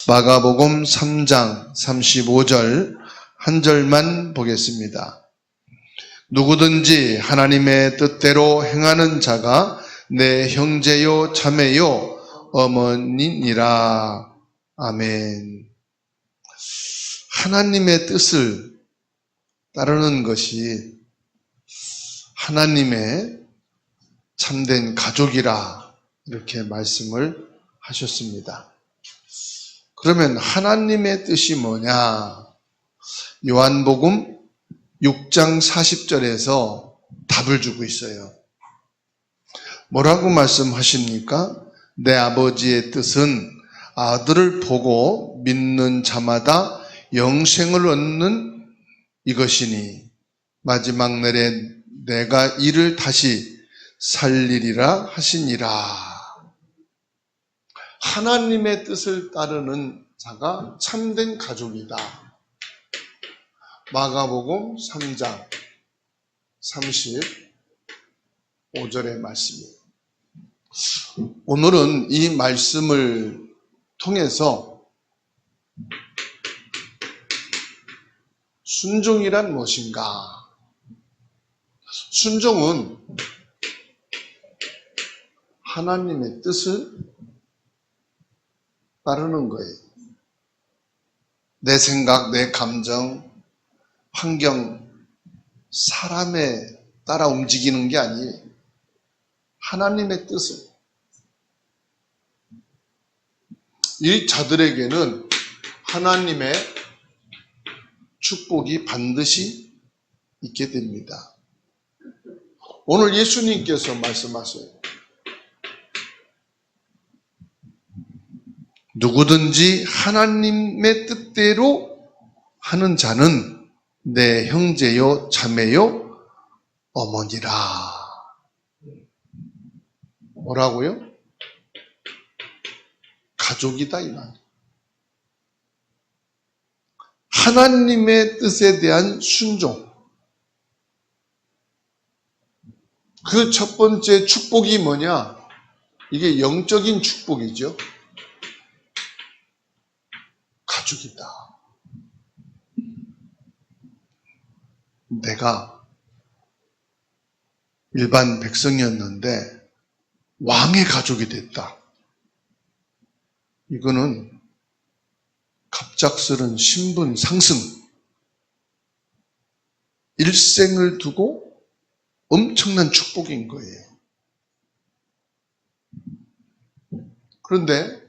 마가복음 3장 35절 한 절만 보겠습니다. 누구든지 하나님의 뜻대로 행하는 자가 내 형제요 자매요 어머니니라. 아멘. 하나님의 뜻을 따르는 것이 하나님의 참된 가족이라 이렇게 말씀을 하셨습니다. 그러면 하나님의 뜻이 뭐냐? 요한복음 6장 40절에서 답을 주고 있어요. 뭐라고 말씀하십니까? 내 아버지의 뜻은 아들을 보고 믿는 자마다 영생을 얻는 이것이니 마지막 날에 내가 이를 다시 살리리라 하시니라. 하나님의 뜻을 따르는 자가 참된 가족이다. 마가복음 3장 35절의 말씀이에요. 오늘은 이 말씀을 통해서 순종이란 무엇인가? 순종은 하나님의 뜻을 따르는 거예요. 내 생각, 내 감정, 환경, 사람에 따라 움직이는 게 아니에요. 하나님의 뜻을. 이 자들에게는 하나님의 축복이 반드시 있게 됩니다. 오늘 예수님께서 말씀하세요. 누구든지 하나님의 뜻대로 하는 자는 내 형제요 자매요 어머니라. 뭐라고요? 가족이다 이 말. 하나님의 뜻에 대한 순종. 그 첫 번째 축복이 뭐냐? 이게 영적인 축복이죠. 가족이다. 내가 일반 백성이었는데 왕의 가족이 됐다. 이거는 갑작스런 신분 상승, 일생을 두고 엄청난 축복인 거예요. 그런데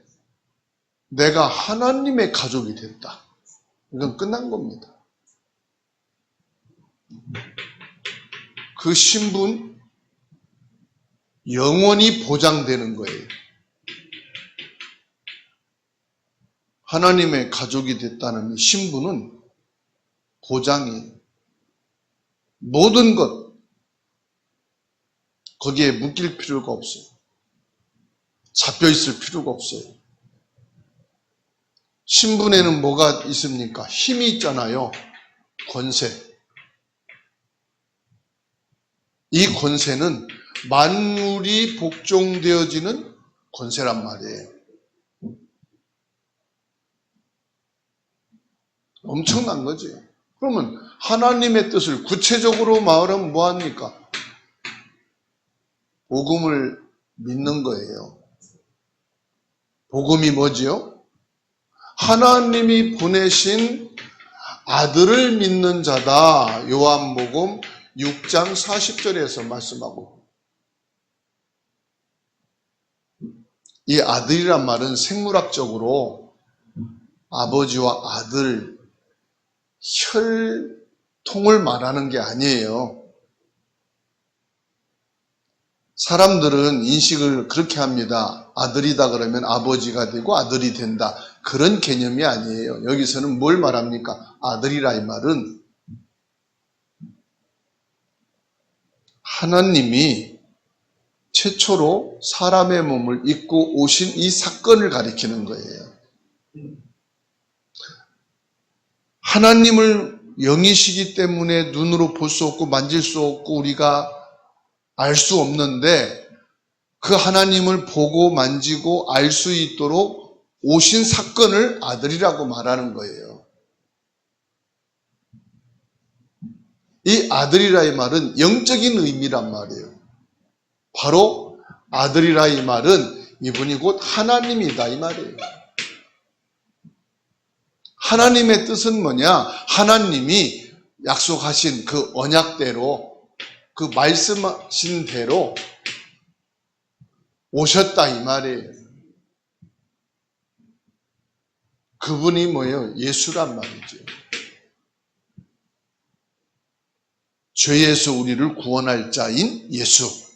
내가 하나님의 가족이 됐다. 이건 끝난 겁니다. 그 신분 영원히 보장되는 거예요. 하나님의 가족이 됐다는 이 신분은 보장이 모든 것 거기에 묶일 필요가 없어요. 잡혀 있을 필요가 없어요. 신분에는 뭐가 있습니까? 힘이 있잖아요. 권세. 이 권세는 만물이 복종되어지는 권세란 말이에요. 엄청난 거지. 그러면 하나님의 뜻을 구체적으로 말하면 뭐합니까? 복음을 믿는 거예요. 복음이 뭐지요? 하나님이 보내신 아들을 믿는 자다. 요한복음 6장 40절에서 말씀하고, 이 아들이란 말은 생물학적으로 아버지와 아들 혈통을 말하는 게 아니에요. 사람들은 인식을 그렇게 합니다. 아들이다 그러면 아버지가 되고 아들이 된다. 그런 개념이 아니에요. 여기서는 뭘 말합니까? 아들이라 이 말은 하나님이 최초로 사람의 몸을 입고 오신 이 사건을 가리키는 거예요. 하나님을 영이시기 때문에 눈으로 볼 수 없고 만질 수 없고 우리가 알 수 없는데 그 하나님을 보고 만지고 알 수 있도록 오신 사건을 아들이라고 말하는 거예요. 이 아들이라 이 말은 영적인 의미란 말이에요. 바로 아들이라 이 말은 이분이 곧 하나님이다 이 말이에요. 하나님의 뜻은 뭐냐? 하나님이 약속하신 그 언약대로, 그 말씀하신 대로 오셨다 이 말이에요. 그분이 뭐예요? 예수란 말이죠. 죄에서 우리를 구원할 자인 예수.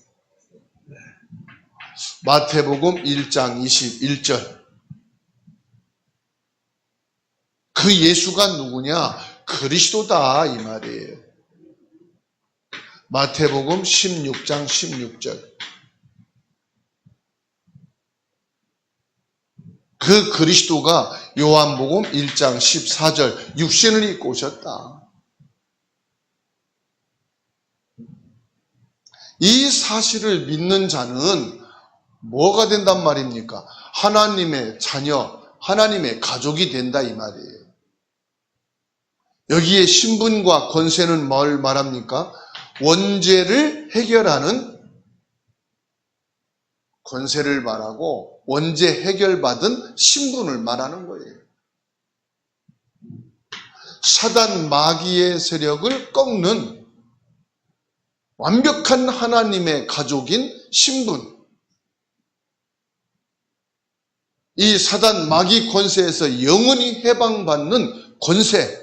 마태복음 1장 21절. 그 예수가 누구냐? 그리스도다 이 말이에요. 마태복음 16장 16절. 그 그리스도가 요한복음 1장 14절 육신을 입고 오셨다. 이 사실을 믿는 자는 뭐가 된단 말입니까? 하나님의 자녀, 하나님의 가족이 된다 이 말이에요. 여기에 신분과 권세는 뭘 말합니까? 원죄를 해결하는 권세를 말하고 원죄 해결받은 신분을 말하는 거예요. 사단 마귀의 세력을 꺾는 완벽한 하나님의 가족인 신분. 이 사단 마귀 권세에서 영원히 해방받는 권세.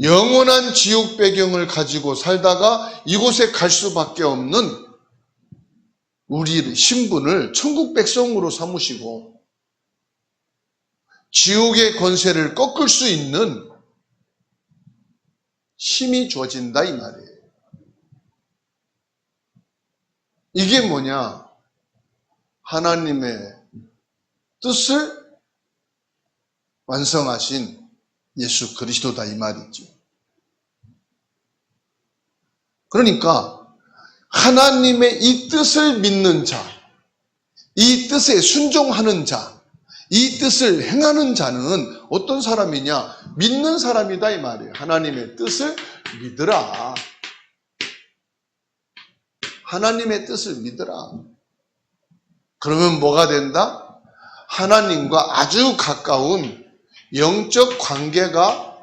영원한 지옥 배경을 가지고 살다가 이곳에 갈 수밖에 없는 우리 신분을 천국 백성으로 삼으시고 지옥의 권세를 꺾을 수 있는 힘이 주어진다 이 말이에요. 이게 뭐냐? 하나님의 뜻을 완성하신 예수 그리스도다 이 말이죠. 그러니까 하나님의 이 뜻을 믿는 자, 이 뜻에 순종하는 자, 이 뜻을 행하는 자는 어떤 사람이냐? 믿는 사람이다 이 말이에요. 하나님의 뜻을 믿으라. 하나님의 뜻을 믿으라. 그러면 뭐가 된다? 하나님과 아주 가까운 영적 관계가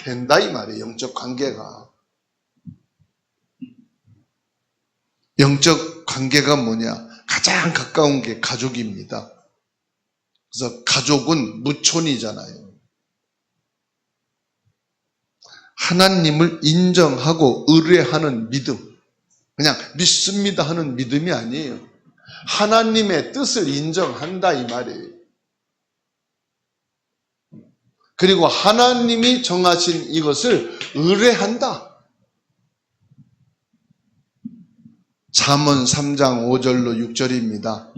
된다 이 말이에요. 영적 관계가. 영적 관계가 뭐냐? 가장 가까운 게 가족입니다. 그래서 가족은 무촌이잖아요. 하나님을 인정하고 의뢰하는 믿음. 그냥 믿습니다 하는 믿음이 아니에요. 하나님의 뜻을 인정한다 이 말이에요. 그리고 하나님이 정하신 이것을 의뢰한다. 잠언 3장 5절로 6절입니다.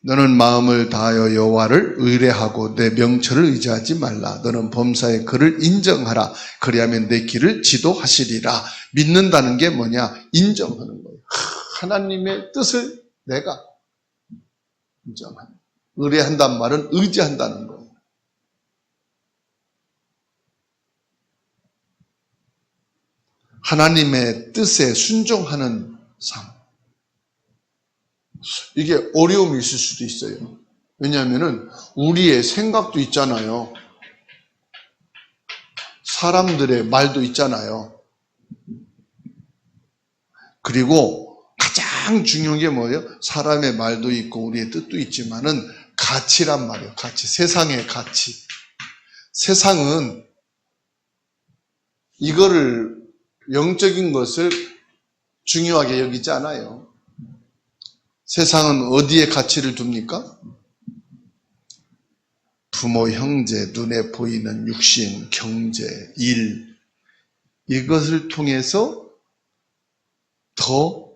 너는 마음을 다하여 여호와를 의뢰하고 내 명철을 의지하지 말라. 너는 범사에 그를 인정하라. 그리하면 내 길을 지도하시리라. 믿는다는 게 뭐냐? 인정하는 거예요. 하나님의 뜻을 내가 인정하는. 의뢰한다는 말은 의지한다는 거예요. 하나님의 뜻에 순종하는 삶. 이게 어려움이 있을 수도 있어요. 왜냐하면 우리의 생각도 있잖아요. 사람들의 말도 있잖아요. 그리고 가장 중요한 게 뭐예요? 사람의 말도 있고 우리의 뜻도 있지만은 가치란 말이에요. 가치. 세상의 가치. 세상은 이거를 영적인 것을 중요하게 여기지 않아요. 세상은 어디에 가치를 둡니까? 부모, 형제, 눈에 보이는 육신, 경제, 일, 이것을 통해서 더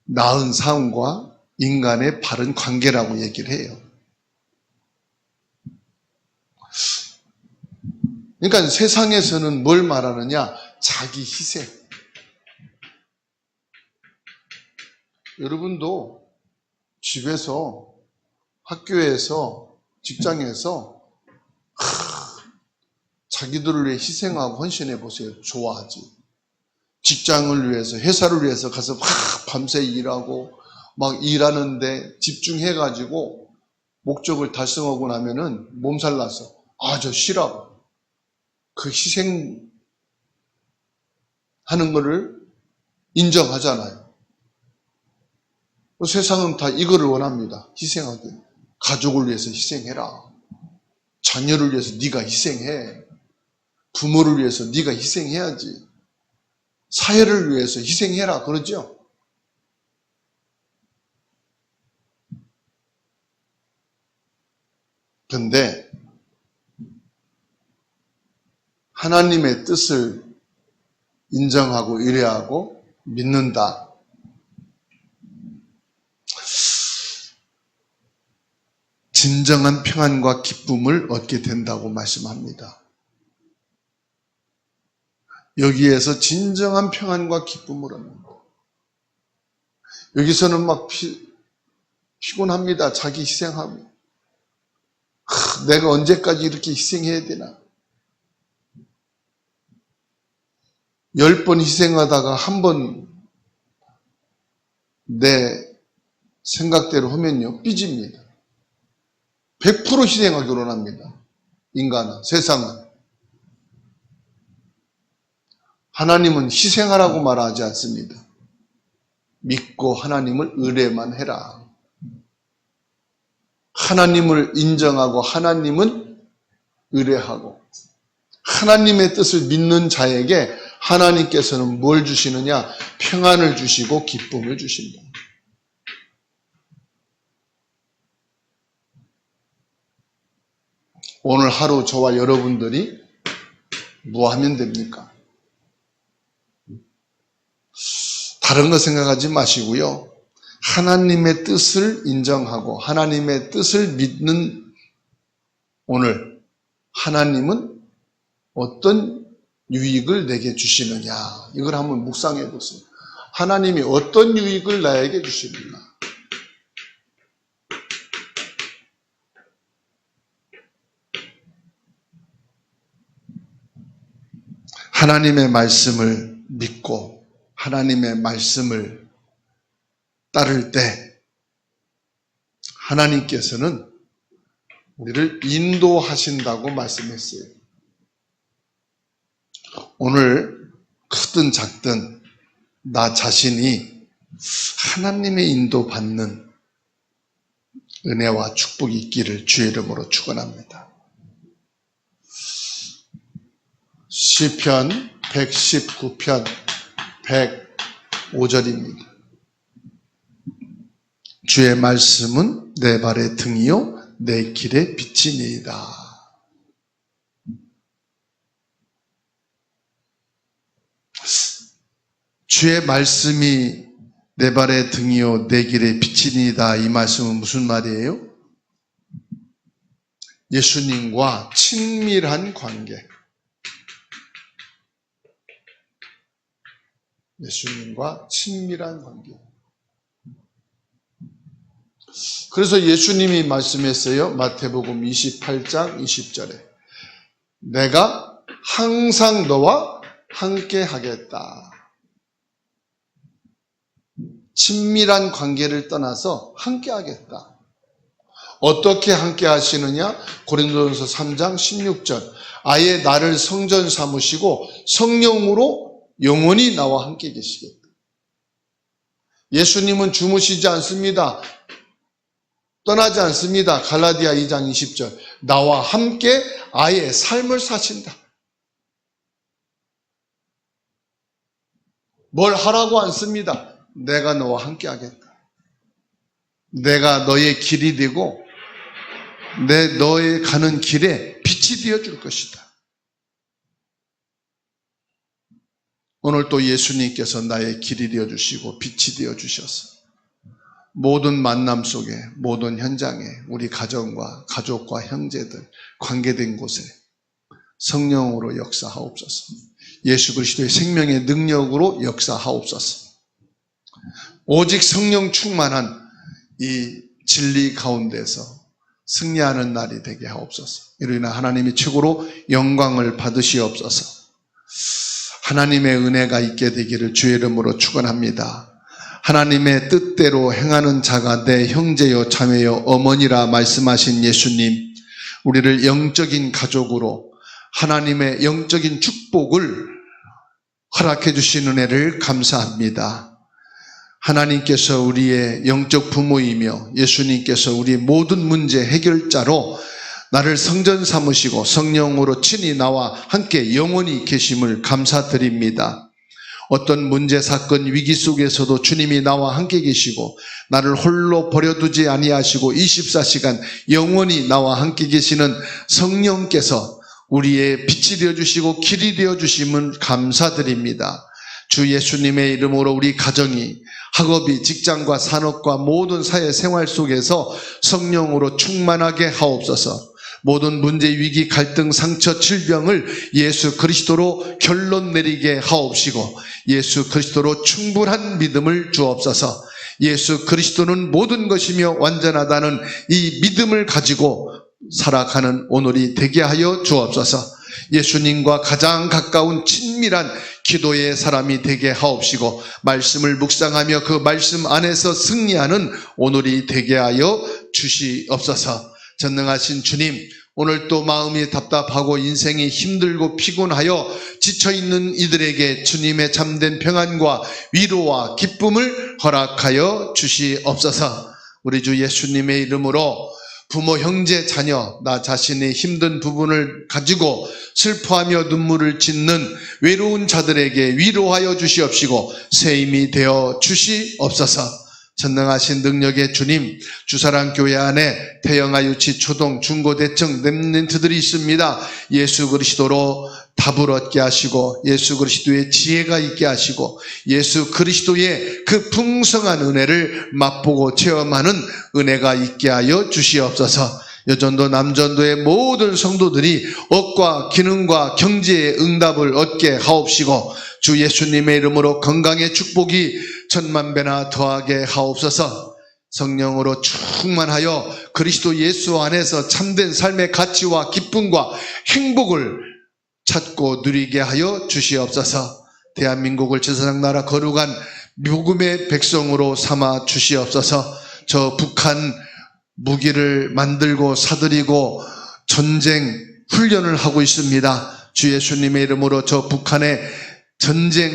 나은 삶과 인간의 바른 관계라고 얘기를 해요. 그러니까 세상에서는 뭘 말하느냐? 자기 희생. 여러분도 집에서, 학교에서, 직장에서 자기들을 위해 희생하고 헌신해 보세요. 좋아하지. 직장을 위해서, 회사를 위해서 가서 밤새 일하고 막 일하는데 집중해가지고 목적을 달성하고 나면은 몸살 나서 저 쉬라고. 그 희생하는 거를 인정하잖아요. 세상은 다 이거를 원합니다. 희생하게. 가족을 위해서 희생해라. 자녀를 위해서 네가 희생해. 부모를 위해서 네가 희생해야지. 사회를 위해서 희생해라. 그러죠? 그런데 하나님의 뜻을 인정하고 의뢰하고 믿는다. 진정한 평안과 기쁨을 얻게 된다고 말씀합니다. 여기에서 진정한 평안과 기쁨을 얻는다. 여기서는 막 피곤합니다. 자기 희생하고. 내가 언제까지 이렇게 희생해야 되나? 10번 희생하다가 한 번 내 생각대로 하면요, 삐집니다. 100% 희생하기로 합니다. 인간은, 세상은. 하나님은 희생하라고 말하지 않습니다. 믿고 하나님을 의뢰만 해라. 하나님을 인정하고 하나님은 의뢰하고 하나님의 뜻을 믿는 자에게 하나님께서는 뭘 주시느냐? 평안을 주시고 기쁨을 주신다. 오늘 하루 저와 여러분들이 뭐 하면 됩니까? 다른 거 생각하지 마시고요. 하나님의 뜻을 인정하고 하나님의 뜻을 믿는 오늘 하나님은 어떤 유익을 내게 주시느냐, 이걸 한번 묵상해 보세요. 하나님이 어떤 유익을 나에게 주시느냐. 하나님의 말씀을 믿고 하나님의 말씀을 따를 때 하나님께서는 우리를 인도하신다고 말씀했어요. 오늘 크든 작든 나 자신이 하나님의 인도받는 은혜와 축복이 있기를 주의 이름으로 축원합니다. 시편 119편 105절입니다. 주의 말씀은 내 발의 등이요 내 길의 빛이니이다. 주의 말씀이 내 발의 등이요 내 길의 빛이니이다. 이 말씀은 무슨 말이에요? 예수님과 친밀한 관계. 예수님과 친밀한 관계. 그래서 예수님이 말씀했어요. 마태복음 28장 20절에 내가 항상 너와 함께 하겠다. 친밀한 관계를 떠나서 함께 하겠다. 어떻게 함께 하시느냐? 고린도전서 3장 16절 아예 나를 성전 삼으시고 성령으로 영원히 나와 함께 계시겠다. 예수님은 주무시지 않습니다. 떠나지 않습니다. 갈라디아 2장 20절 나와 함께 아예 삶을 사신다. 뭘 하라고 안 씁니다. 내가 너와 함께 하겠다. 내가 너의 길이 되고 너의 가는 길에 빛이 되어줄 것이다. 오늘 또 예수님께서 나의 길이 되어주시고 빛이 되어주셔서 모든 만남 속에 모든 현장에 우리 가정과 가족과 형제들 관계된 곳에 성령으로 역사하옵소서. 예수 그리스도의 생명의 능력으로 역사하옵소서. 오직 성령 충만한 이 진리 가운데서 승리하는 날이 되게 하옵소서. 이로 인해 하나님이 최고로 영광을 받으시옵소서. 하나님의 은혜가 있게 되기를 주의 이름으로 축원합니다. 하나님의 뜻대로 행하는 자가 내 형제요 자매요 어머니라 말씀하신 예수님, 우리를 영적인 가족으로 하나님의 영적인 축복을 허락해 주신 은혜를 감사합니다. 하나님께서 우리의 영적 부모이며 예수님께서 우리의 모든 문제 해결자로 나를 성전 삼으시고 성령으로 친히 나와 함께 영원히 계심을 감사드립니다. 어떤 문제, 사건, 위기 속에서도 주님이 나와 함께 계시고 나를 홀로 버려두지 아니하시고 24시간 영원히 나와 함께 계시는 성령께서 우리의 빛이 되어주시고 길이 되어주심을 감사드립니다. 주 예수님의 이름으로 우리 가정이 학업이 직장과 산업과 모든 사회생활 속에서 성령으로 충만하게 하옵소서. 모든 문제, 위기, 갈등, 상처, 질병을 예수 그리스도로 결론 내리게 하옵시고 예수 그리스도로 충분한 믿음을 주옵소서. 예수 그리스도는 모든 것이며 완전하다는 이 믿음을 가지고 살아가는 오늘이 되게 하여 주옵소서. 예수님과 가장 가까운 친밀한 기도의 사람이 되게 하옵시고 말씀을 묵상하며 그 말씀 안에서 승리하는 오늘이 되게 하여 주시옵소서. 전능하신 주님, 오늘 또 마음이 답답하고 인생이 힘들고 피곤하여 지쳐있는 이들에게 주님의 참된 평안과 위로와 기쁨을 허락하여 주시옵소서. 우리 주 예수님의 이름으로 부모, 형제, 자녀, 나 자신의 힘든 부분을 가지고 슬퍼하며 눈물을 짓는 외로운 자들에게 위로하여 주시옵시고 새 힘이 되어 주시옵소서. 전능하신 능력의 주님, 주사랑교회 안에 태영아, 유치, 초동, 중고, 대청 렘넌트들이 있습니다. 예수 그리스도로 답을 얻게 하시고 예수 그리스도의 지혜가 있게 하시고 예수 그리스도의 그 풍성한 은혜를 맛보고 체험하는 은혜가 있게 하여 주시옵소서. 여전도 남전도의 모든 성도들이 업과 기능과 경제의 응답을 얻게 하옵시고 주 예수님의 이름으로 건강의 축복이 천만배나 더하게 하옵소서. 성령으로 충만하여 그리스도 예수 안에서 참된 삶의 가치와 기쁨과 행복을 찾고 누리게 하여 주시옵소서. 대한민국을 제사장 나라 거룩한 복음의 백성으로 삼아 주시옵소서. 저 북한 무기를 만들고 사들이고 전쟁 훈련을 하고 있습니다. 주 예수님의 이름으로 저 북한의 전쟁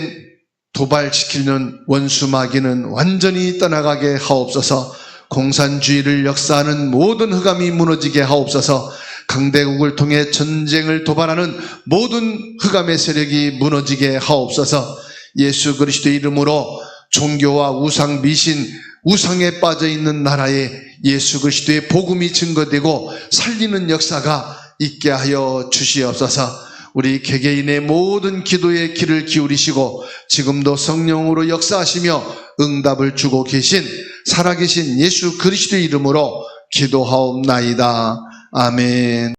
도발시키는 원수 마귀는 완전히 떠나가게 하옵소서. 공산주의를 역사하는 모든 흑암이 무너지게 하옵소서. 강대국을 통해 전쟁을 도발하는 모든 흑암의 세력이 무너지게 하옵소서. 예수 그리스도의 이름으로 종교와 우상, 미신, 우상에 빠져있는 나라에 예수 그리스도의 복음이 증거되고 살리는 역사가 있게 하여 주시옵소서. 우리 개개인의 모든 기도의 귀를 기울이시고 지금도 성령으로 역사하시며 응답을 주고 계신 살아계신 예수 그리스도의 이름으로 기도하옵나이다. 아멘.